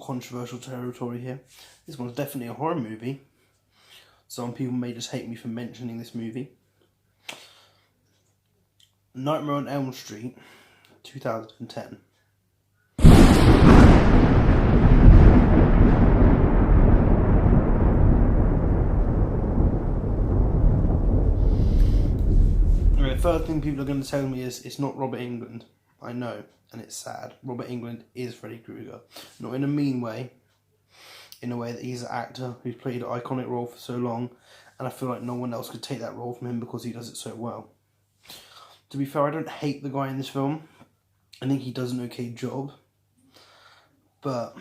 controversial territory here. This one's definitely a horror movie. Some people may just hate me for mentioning this movie. Nightmare on Elm Street, 2010. The first thing people are going to tell me is it's not Robert Englund. I know, and it's sad. Robert Englund is Freddy Krueger. Not in a mean way. In a way that he's an actor who's played an iconic role for so long, and I feel like no one else could take that role from him because he does it so well. To be fair, I don't hate the guy in this film. I think he does an okay job. But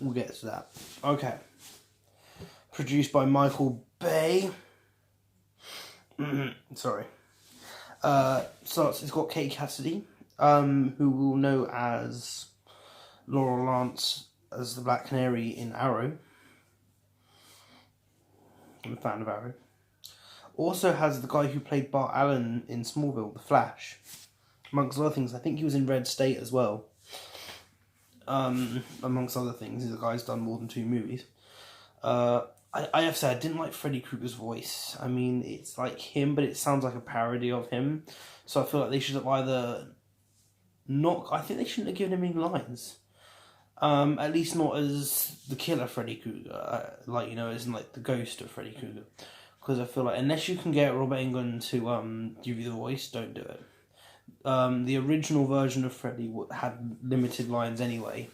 we'll get to that. Okay. Produced by Michael Bay. Sorry. So it's got Kate Cassidy, who we'll know as Laurel Lance as the Black Canary in Arrow. I'm a fan of Arrow. Also has the guy who played Bart Allen in Smallville, The Flash. Amongst other things, I think he was in Red State as well. Amongst other things, the guy's done more than 2 movies. I have to say, I didn't like Freddy Krueger's voice. I mean, it's like him, but it sounds like a parody of him. So I feel like they should have either not... I think they shouldn't have given him any lines. At least not as the killer Freddy Krueger. Like, you know, as in like the ghost of Freddy Krueger. Because I feel like, unless you can get Robert Englund to give you the voice, don't do it. The original version of Freddy had limited lines anyway,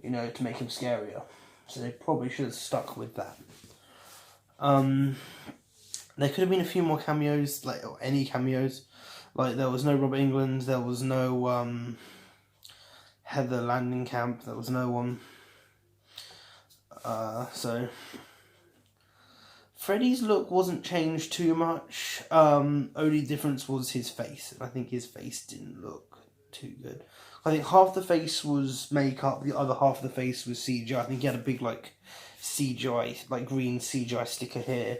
you know, to make him scarier. So they probably should have stuck with that. There could have been a few more cameos, like, or any cameos. Like, there was no Robert Englund, there was no Heather Langenkamp, there was no one. So Freddy's look wasn't changed too much. Only difference was his face. I think his face didn't look too good. I think half the face was makeup, the other half of the face was CGI. I think he had a big, like, CGI, like, green CGI sticker here,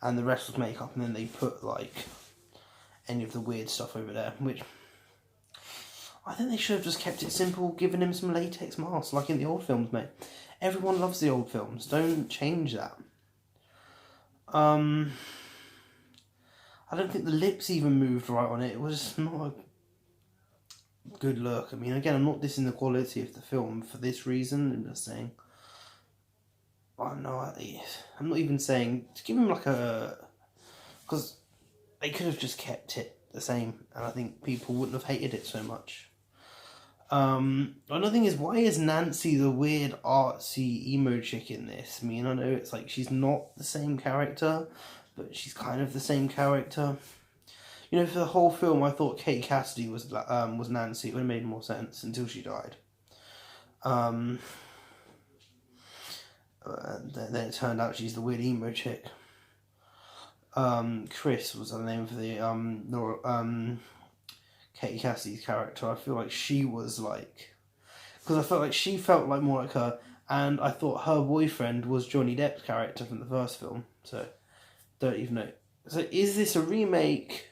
and the rest was makeup, and then they put, like, any of the weird stuff over there, which I think they should have just kept it simple, given him some latex masks, like in the old films, mate. Everyone loves the old films. Don't change that. I don't think the lips even moved right on it. It was not a good look. I mean, again, I'm not dissing the quality of the film for this reason. I'm just saying, oh no, I'm not even saying to give him like a, because they could have just kept it the same, and I think people wouldn't have hated it so much. Another thing is, why is Nancy the weird artsy emo chick in this? I mean, I know it's like she's not the same character, but she's kind of the same character. You know, for the whole film, I thought Kate Cassidy was Nancy. It would have made more sense until she died. Then it turned out she's the weird emo chick. Chris was the name for the Kate Cassidy's character. I feel like she was like, because I felt like she felt like more like her, and I thought her boyfriend was Johnny Depp's character from the first film. So don't even know. So is this a remake?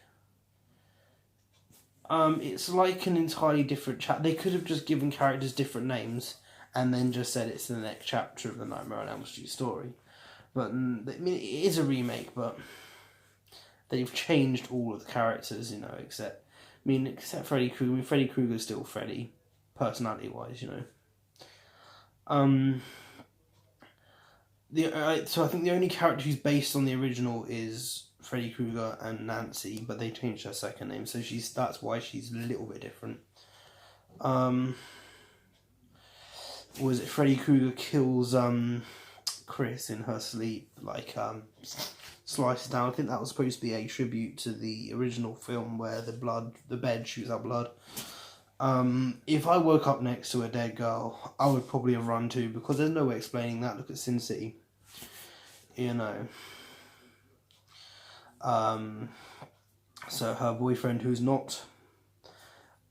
It's like an entirely different chapter. They could have just given characters different names and then just said it's the next chapter of the Nightmare on Elm Street story. But I mean, it is a remake, but they've changed all of the characters, you know, except Freddy Krueger. I mean, Freddy Krueger's still Freddy, personality-wise, you know. So I think the only character who's based on the original is Freddy Krueger and Nancy, but they changed her second name, so that's why she's a little bit different. Was it Freddy Krueger kills Chris in her sleep, like slices down? I think that was supposed to be a tribute to the original film where the bed shoots out blood. If I woke up next to a dead girl, I would probably have run too, because there's no way explaining that. Look at Sin City, you know. So her boyfriend, who's not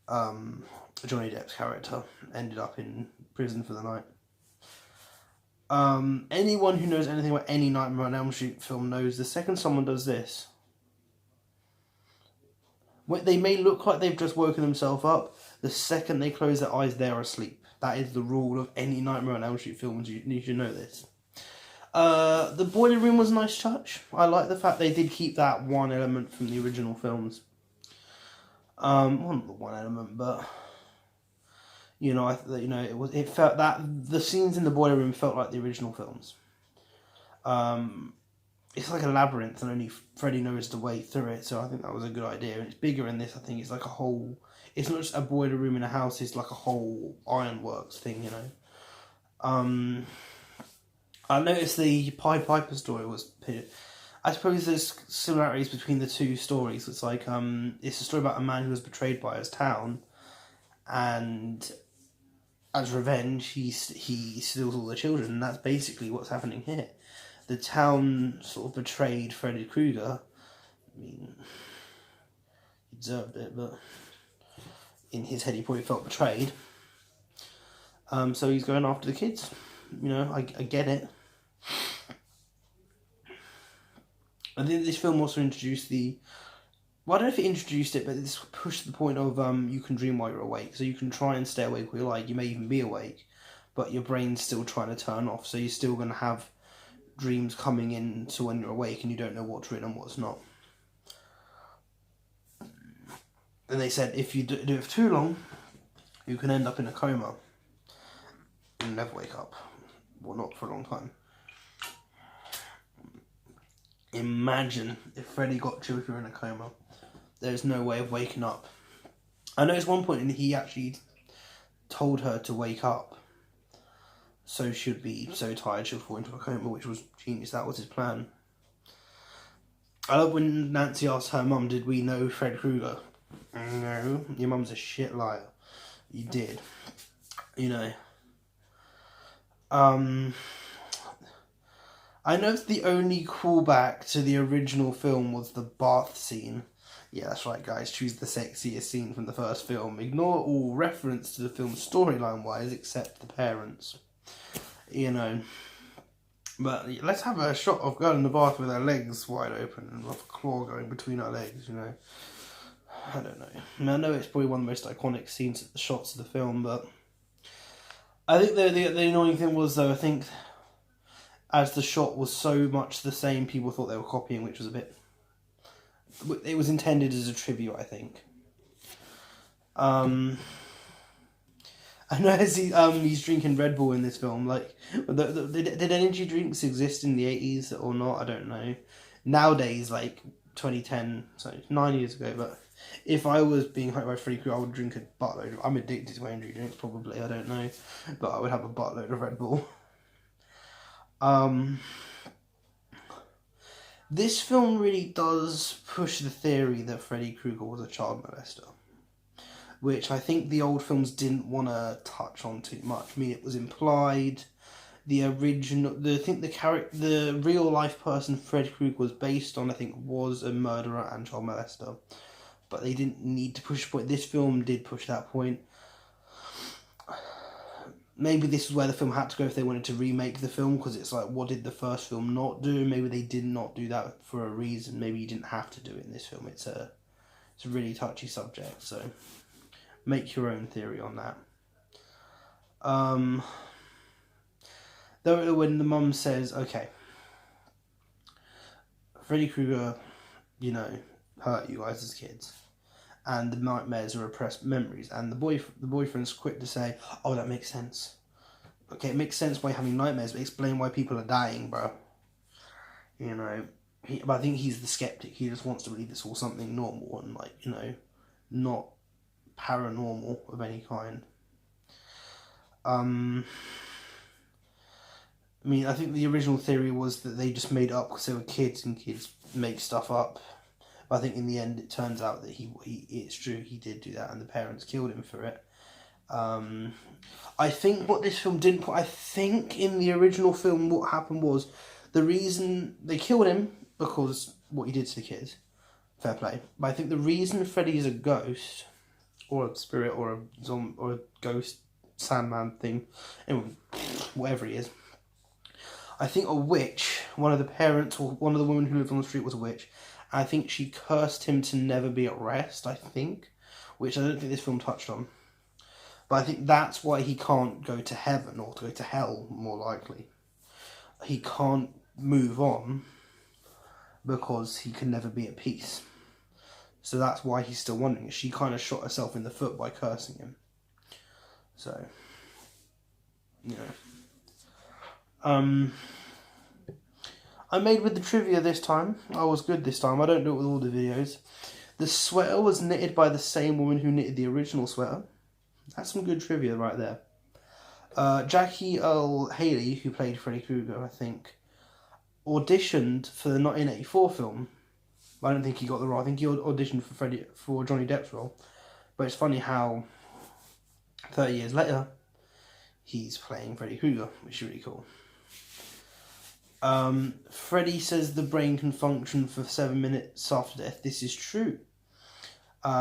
Johnny Depp's character, ended up in prison for the night. Anyone who knows anything about any Nightmare on Elm Street film knows the second someone does this, they may look like they've just woken themselves up. The second they close their eyes, they're asleep. That is the rule of any Nightmare on Elm Street films. You should know this. The boiler room was a nice touch. I like the fact they did keep that one element from the original films. Well, not the one element, but it felt that the scenes in the boiler room felt like the original films. It's like a labyrinth, and only Freddy knows the way through it. So I think that was a good idea. And it's bigger in this. I think it's like a whole. It's not just a boiler room in a house. It's like a whole ironworks thing, I noticed the Pied Piper story was. I suppose there's similarities between the two stories. It's like it's a story about a man who was betrayed by his town, and as revenge, he steals all the children, and that's basically what's happening here. The town sort of betrayed Freddy Krueger. I mean, he deserved it, but in his head, he probably felt betrayed. So he's going after the kids. I get it. I think this film also introduced well, I don't know if it introduced it, but this pushed the point of you can dream while you're awake. So you can try and stay awake while you're like. You may even be awake, but your brain's still trying to turn off. So you're still going to have dreams coming in to when you're awake and you don't know what's real and what's not. And they said if you do it for too long, you can end up in a coma and never wake up. Well, not for a long time. Imagine if Freddy got children in a coma. There's no way of waking up. I noticed one point and he actually told her to wake up, so she'd be so tired she'll fall into a coma, which was genius. That was his plan. I love when Nancy asked her mum, did we know Fred Krueger? No, your mum's a shit liar. You did. I noticed the only callback to the original film was the bath scene. Yeah, that's right, guys. Choose the sexiest scene from the first film. Ignore all reference to the film storyline-wise, except the parents. But let's have a shot of girl in the bath with her legs wide open and with a claw going between her legs, I don't know. I know it's probably one of the most iconic shots of the film, but I think the annoying thing was, though, I think as the shot was so much the same, people thought they were copying, which was a bit. It was intended as a tribute, I think. I know as he's drinking Red Bull in this film. Like, did energy drinks exist in the 80s or not? I don't know. Nowadays, like 2010, so 9 years ago. But if I was being hyped by Freddy Krueger, I would drink a buttload. I'm addicted to energy drinks, probably. I don't know, but I would have a buttload of Red Bull. This film really does push the theory that Freddy Krueger was a child molester, which I think the old films didn't want to touch on too much. I mean, it was implied. The real life person Freddy Krueger was based on, I think, was a murderer and child molester, but they didn't need to push the point. This film did push that point. Maybe this is where the film had to go if they wanted to remake the film, because it's like, what did the first film not do? Maybe they did not do that for a reason. Maybe you didn't have to do it in this film. It's a really touchy subject, so make your own theory on that. Though when the mum says, okay, Freddy Krueger, hurt you guys as kids, and the nightmares are repressed memories, and the boyfriend's quick to say, oh, that makes sense. Okay, it makes sense why you're having nightmares, but explain why people are dying, bro. But I think he's the skeptic. He just wants to believe it's all something normal and, not paranormal of any kind. I think the original theory was that they just made it up because they were kids and kids make stuff up. But I think in the end it turns out that it's true, he did do that and the parents killed him for it. I think what this film didn't put, I think in the original film what happened was the reason they killed him because what he did to the kids. Fair play. But I think the reason Freddy is a ghost or a spirit or a zombie or a ghost Sandman thing, anyway, whatever he is, I think a witch, one of the parents or one of the women who lived on the street was a witch. I think she cursed him to never be at rest, I think, which I don't think this film touched on. But I think that's why he can't go to heaven, or to go to hell, more likely. He can't move on because he can never be at peace. So that's why he's still wanting it. She kind of shot herself in the foot by cursing him. So, you know. I made with the trivia this time. I was good this time. I don't do it with all the videos. The sweater was knitted by the same woman who knitted the original sweater. That's some good trivia right there. Jackie Earle Haley, who played Freddy Krueger, I think, auditioned for the 1984 film. I don't think he got the role. I think he auditioned for Johnny Depp's role. But it's funny how 30 years later, he's playing Freddy Krueger, which is really cool. Freddy says the brain can function for 7 minutes after death. This is true.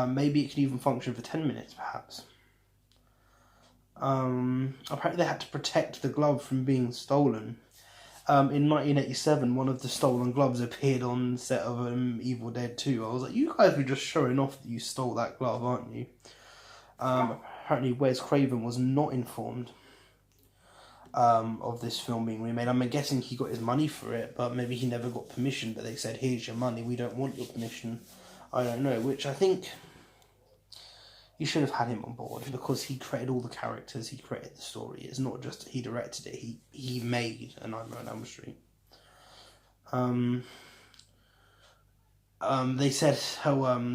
Maybe it can even function for 10 minutes, perhaps. Apparently they had to protect the glove from being stolen. In 1987, one of the stolen gloves appeared on set of Evil Dead 2. I was like, you guys were just showing off that you stole that glove, aren't you? Apparently Wes Craven was not informed of this film being remade. I'm guessing he got his money for it, but maybe he never got permission, but they said, here's your money, we don't want your permission. I don't know, which I think you should have had him on board, because he created all the characters, he created the story. It's not just he directed it, he made A Nightmare on Elm Street. They said,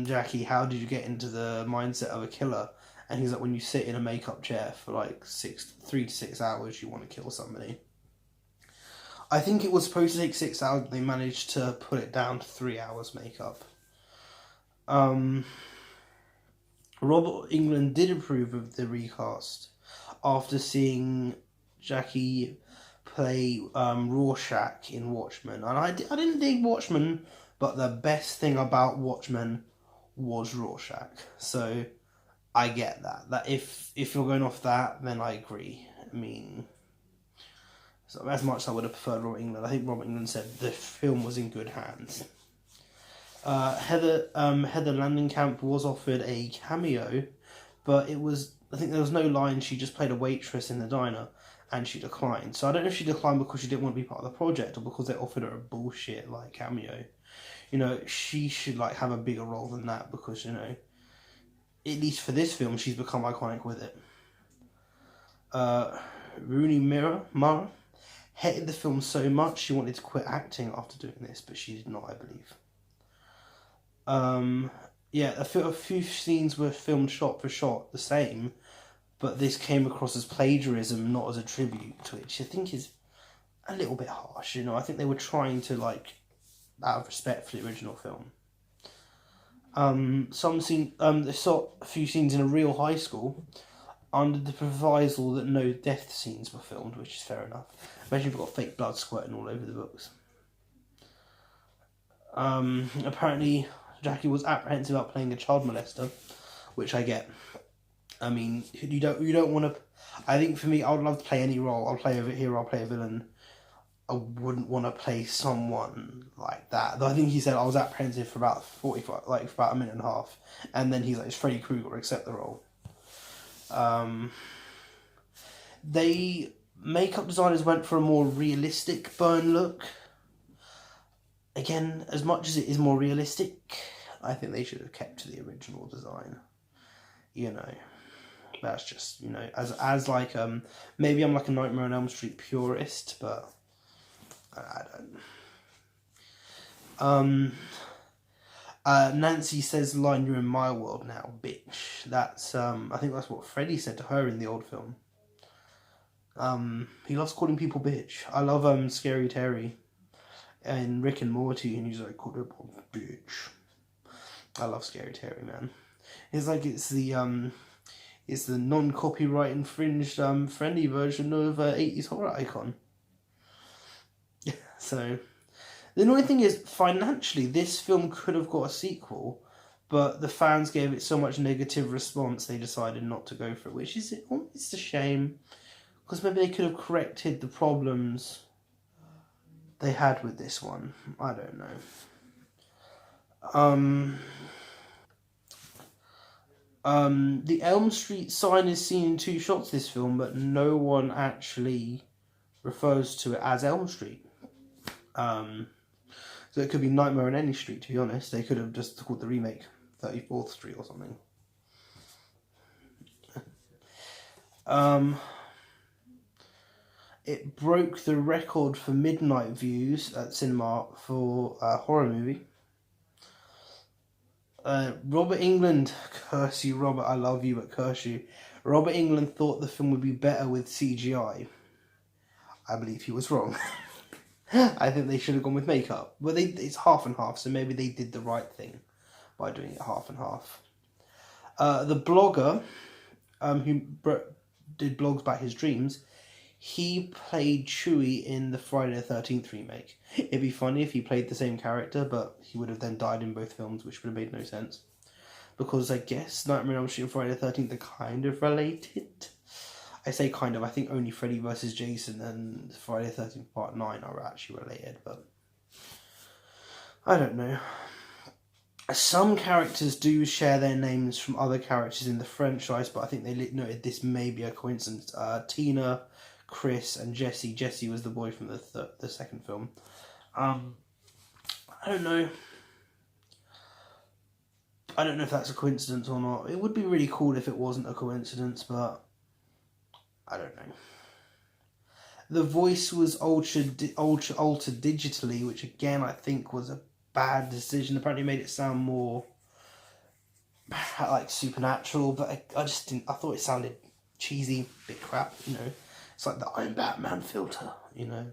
Jackie, how did you get into the mindset of a killer? And he's like, when you sit in a makeup chair for like 3 to 6 hours, you want to kill somebody. I think it was supposed to take 6 hours, but they managed to put it down to 3 hours makeup. Robert Englund did approve of the recast after seeing Jackie play Rorschach in Watchmen. And I didn't dig Watchmen, but the best thing about Watchmen was Rorschach. So I get that. That if you're going off that, then I agree. I mean, so as much as I would have preferred Robert Englund, I think Robert Englund said the film was in good hands. Heather Langenkamp was offered a cameo, but I think there was no line. She just played a waitress in the diner, and she declined. So I don't know if she declined because she didn't want to be part of the project, or because they offered her a bullshit like cameo. You know, she should like have a bigger role than that, because, you know, at least for this film, she's become iconic with it. Rooney Mara hated the film so much she wanted to quit acting after doing this, but she did not, I believe. Yeah, a few scenes were filmed shot for shot the same, but this came across as plagiarism, not as a tribute to it, which I think is a little bit harsh. You know, I think they were trying to, like, out of respect for the original film. They saw a few scenes in a real high school under the proviso that no death scenes were filmed, which is fair enough. Imagine if you've got fake blood squirting all over the books. Apparently Jackie was apprehensive about playing a child molester, which I get. I mean, you don't want to. I think for me, I would love to play any role. I'll play a hero, I'll play a villain. I wouldn't want to play someone like that. Though I think he said I was apprehensive for about 45, like for about a minute and a half, and then he's like, "It's Freddy Krueger, accept the role." Makeup designers went for a more realistic burn look. Again, as much as it is more realistic, I think they should have kept to the original design. You know, that's just, you know, as like maybe I'm like a Nightmare on Elm Street purist, but I don't. Nancy says the line, "You're in my world now, bitch." That's I think that's what Freddy said to her in the old film. He loves calling people bitch. I love Scary Terry and Rick and Morty, and he's like, "Call her bitch." I love Scary Terry, man. It's like it's the non-copyright infringed friendly version of 80s horror icon. So the annoying thing is, financially, this film could have got a sequel, but the fans gave it so much negative response they decided not to go for it, which is it's a shame, because maybe they could have corrected the problems they had with this one. I don't know. The Elm Street sign is seen in 2 shots this film, but no one actually refers to it as Elm Street. So it could be Nightmare on Any Street, to be honest. They could have just called the remake 34th Street or something. It broke the record for midnight views at cinema for a horror movie. Robert Englund, curse you, Robert, I love you, but curse you. Robert Englund thought the film would be better with CGI. I believe he was wrong. I think they should have gone with makeup. But it's half and half, so maybe they did the right thing by doing it half and half. The blogger, who did blogs about his dreams, he played Chewie in the Friday the 13th remake. It'd be funny if he played the same character, but he would have then died in both films, which would have made no sense. Because I guess Nightmare on Elm Street and Friday the 13th are kind of related. I say kind of, I think only Freddy vs. Jason and Friday the 13th Part 9 are actually related, but I don't know. Some characters do share their names from other characters in the franchise, but I think they noted this may be a coincidence. Tina, Chris, and Jesse. Jesse was the boy from the second film. I don't know. I don't know if that's a coincidence or not. It would be really cool if it wasn't a coincidence, but I don't know. The voice was altered digitally, which again I think was a bad decision. Apparently made it sound more like supernatural, but I just didn't. I thought it sounded cheesy, bit crap. You know, it's like the I'm Batman filter. You know.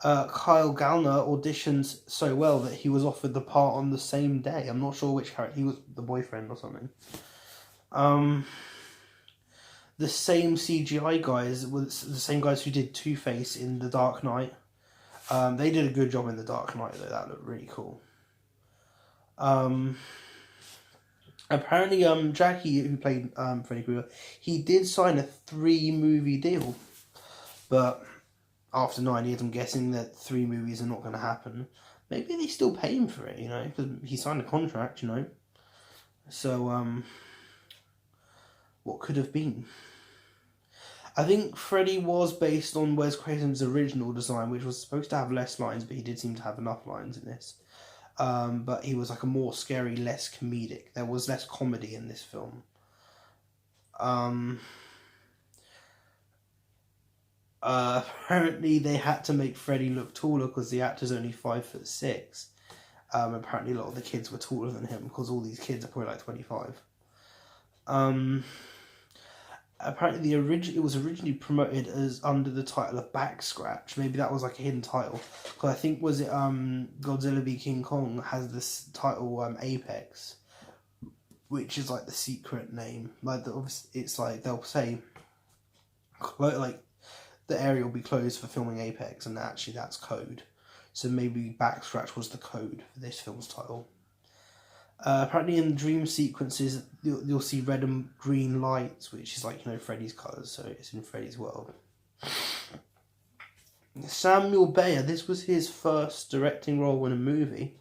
Kyle Gallner auditions so well that he was offered the part on the same day. I'm not sure which character. He was the boyfriend or something. The same CGI guys was the same guys who did Two-Face in The Dark Knight. They did a good job in The Dark Knight though. That looked really cool. Apparently, Jackie, who played Freddy Krueger, he did sign a 3-movie deal, but after 9 years, I'm guessing that 3 movies are not going to happen. Maybe they still pay him for it, you know, because he signed a contract, you know. So, what could have been? I think Freddy was based on Wes Craven's original design, which was supposed to have less lines, but he did seem to have enough lines in this. But he was like a more scary, less comedic. There was less comedy in this film. Apparently they had to make Freddy look taller because the actor's only 5'6". Apparently a lot of the kids were taller than him because all these kids are probably like 25. Apparently it was originally promoted as under the title of Back Scratch. Maybe that was like a hidden title. Because I think Godzilla v King Kong has this title Apex, which is like the secret name. Like it's like they'll say like the area will be closed for filming Apex, and actually that's code. So maybe Back Scratch was the code for this film's title. Apparently in dream sequences, you'll see red and green lights, which is like, you know, Freddy's colours, so it's in Freddy's world. Samuel Bayer, this was his first directing role in a movie.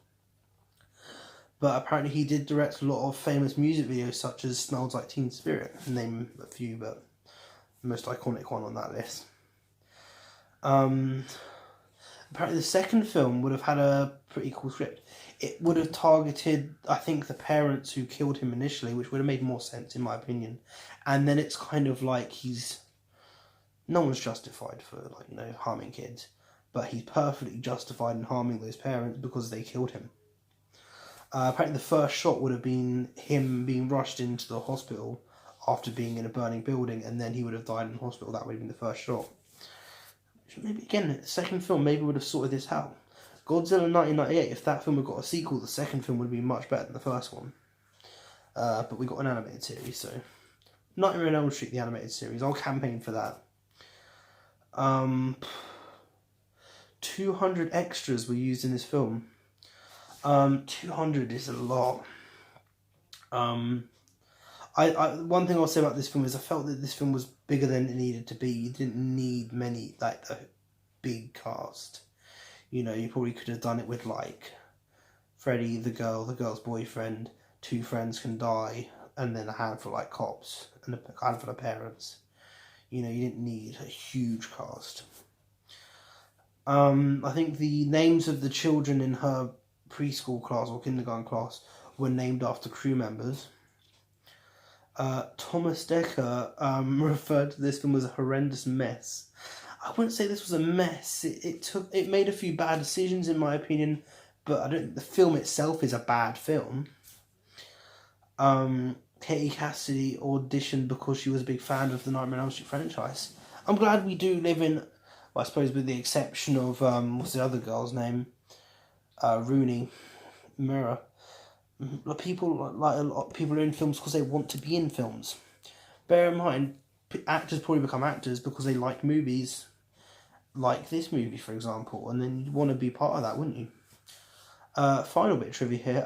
But apparently he did direct a lot of famous music videos, such as Smells Like Teen Spirit. Name a few, but the most iconic one on that list. Apparently the second film would have had a pretty cool script. It would have targeted, I think, the parents who killed him initially, which would have made more sense, in my opinion. And then it's kind of like no one's justified for, like, you know, harming kids. But he's perfectly justified in harming those parents because they killed him. Apparently the first shot would have been him being rushed into the hospital after being in a burning building, and then he would have died in the hospital. That would have been the first shot. Maybe, again, the second film maybe would have sorted this out. Godzilla 1998, if that film had got a sequel, the second film would have been much better than the first one. But we got an animated series, so Nightmare on Elm Street, the animated series. I'll campaign for that. 200 extras were used in this film. 200 is a lot. One thing I'll say about this film is I felt that this film was bigger than it needed to be. You didn't need many, like, a big cast. You know, you probably could have done it with, like, Freddy, the girl's boyfriend, 2 friends can die, and then a handful like cops and a handful of parents. You know, you didn't need a huge cast. I think the names of the children in her preschool class or kindergarten class were named after crew members. Thomas Dekker referred to this film as a horrendous mess. I wouldn't say this was a mess. It made a few bad decisions in my opinion, but I don't think the film itself is a bad film. Katie Cassidy auditioned because she was a big fan of the Nightmare on Elm Street franchise. I'm glad we do live in, well, I suppose with the exception of, what's the other girl's name? Rooney Mara. People, like a lot of people are in films because they want to be in films. Bear in mind, actors probably become actors because they like movies, like this movie, for example, and then you'd want to be part of that, wouldn't you? Final bit of trivia here.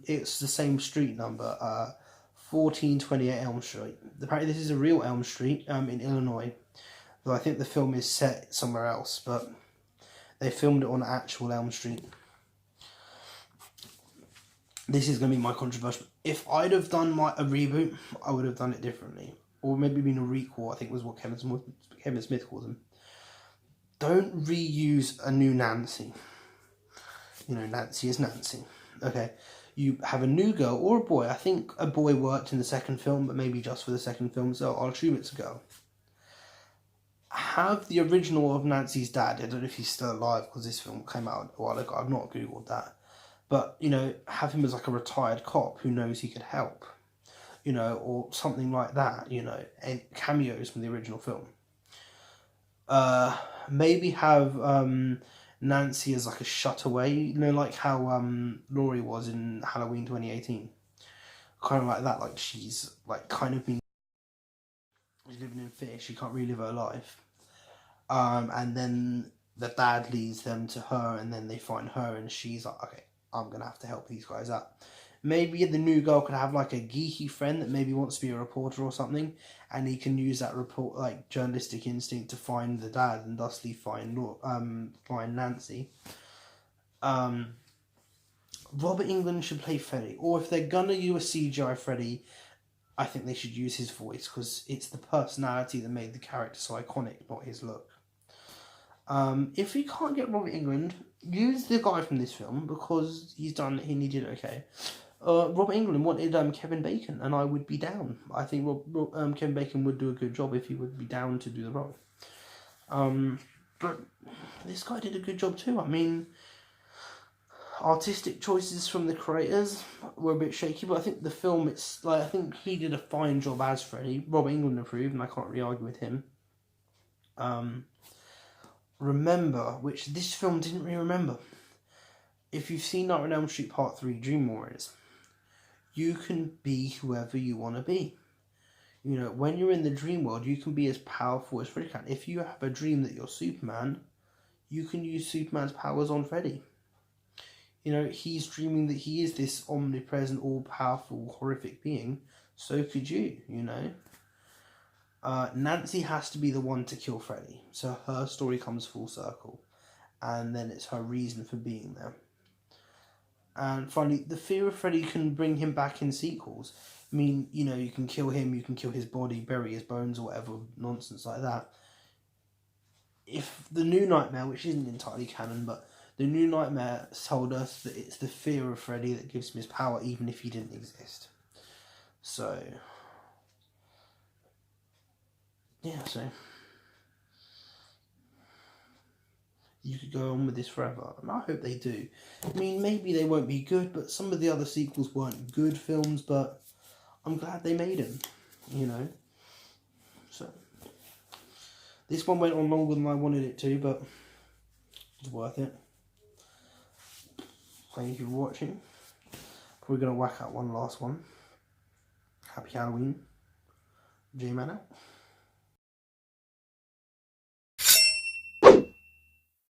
It's the same street number, 1428 Elm Street. Apparently this is a real Elm Street in Illinois, though I think the film is set somewhere else, but they filmed it on actual Elm Street. This is going to be my controversial. If I'd have done a reboot, I would have done it differently. Or maybe been a requel, I think was what Kevin Smith calls them. Don't reuse a new Nancy. You know, Nancy is Nancy. Okay, you have a new girl or a boy. I think a boy worked in the second film, but maybe just for the second film, so I'll assume it's a girl. Have the original of Nancy's dad. I don't know if he's still alive because this film came out a while ago. I've not Googled that. But, you know, have him as like a retired cop who knows he could help. You know, or something like that, you know, and cameos from the original film. Maybe have Nancy as like a shutaway, you know, like how Laurie was in Halloween 2018. Kind of like that, like she's like kind of been living in fear, she can't really live her life. And then the dad leads them to her, and then they find her, and she's like, okay, I'm going to have to help these guys out. Maybe the new girl could have like a geeky friend that maybe wants to be a reporter or something, and he can use that like journalistic instinct to find the dad and thusly find Nancy. Robert Englund should play Freddy, or if they're gonna use a CGI Freddy, I think they should use his voice because it's the personality that made the character so iconic, not his look. If you can't get Robert Englund, use the guy from this film because he did okay. Robert Englund wanted Kevin Bacon, and I would be down. I think Kevin Bacon would do a good job if he would be down to do the role. But this guy did a good job too. I mean, artistic choices from the creators were a bit shaky, but I think the film, I think he did a fine job as Freddy. Robert Englund approved, and I can't really argue with him. Remember, which this film didn't really remember. If you've seen Nightmare on Elm Street Part 3, Dream Warriors, you can be whoever you want to be. You know, when you're in the dream world, you can be as powerful as Freddy can. If you have a dream that you're Superman, you can use Superman's powers on Freddy. You know, he's dreaming that he is this omnipresent, all-powerful, horrific being. So could you, you know. Nancy has to be the one to kill Freddy. So her story comes full circle. And then it's her reason for being there. And finally, the fear of Freddy can bring him back in sequels. I mean, you know, you can kill him, you can kill his body, bury his bones or whatever, nonsense like that. If the new Nightmare, which isn't entirely canon, but the new Nightmare told us that it's the fear of Freddy that gives him his power, even if he didn't exist. So, yeah, so you could go on with this forever, and I hope they do. I mean, maybe they won't be good, but some of the other sequels weren't good films, but I'm glad they made them, you know. So, this one went on longer than I wanted it to, but it's worth it. Thank you for watching. We're going to whack out one last one. Happy Halloween. J-Man out.